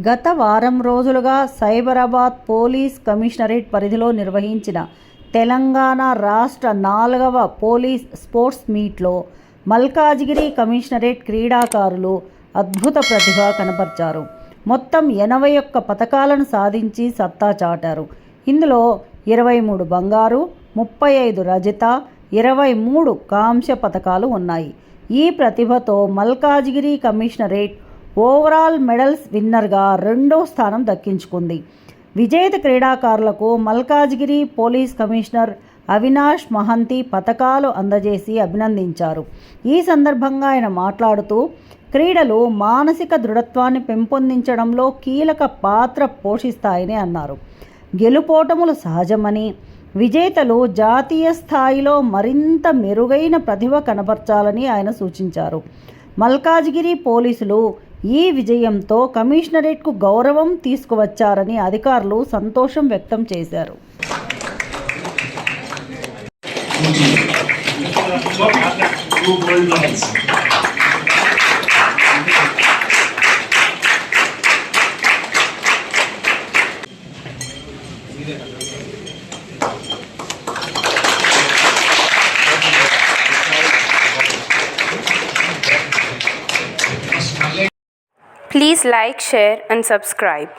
గత వారం రోజులుగా సైబరాబాద్ పోలీస్ కమిషనరేట్ పరిధిలో నిర్వహించిన తెలంగాణ రాష్ట్ర 4వ పోలీస్ స్పోర్ట్స్ మీట్లో మల్కాజిగిరి కమిషనరేట్ క్రీడాకారులు అద్భుత ప్రతిభ కనబర్చారు. మొత్తం 81 పతకాలను సాధించి సత్తా చాటారు. ఇందులో 23 బంగారు, 35 రజత, 23 కాంస్య పతకాలు ఉన్నాయి. ఈ ప్రతిభతో మల్కాజిగిరి కమిషనరేట్ ఓవరాల్ మెడల్స్ విన్నర్గా 2వ స్థానం దక్కించుకుంది. విజేత క్రీడాకారులకు మల్కాజిగిరి పోలీస్ కమిషనర్ అవినాష్ మహంతి పతకాలు అందజేసి అభినందించారు. ఈ సందర్భంగా ఆయన మాట్లాడుతూ, క్రీడలు మానసిక దృఢత్వాన్ని పెంపొందించడంలో కీలక పాత్ర పోషిస్తాయని అన్నారు. గెలుపోటములు సహజమని, విజేతలు జాతీయ స్థాయిలో మరింత మెరుగైన ప్రతిభ కనబర్చాలని ఆయన సూచించారు. మల్కాజిగిరి పోలీసులు ఈ విజయంతో కమిషనరేట్కు గౌరవం తీసుకువచ్చారని అధికారులు సంతోషం వ్యక్తం చేశారు. Please like, share and subscribe.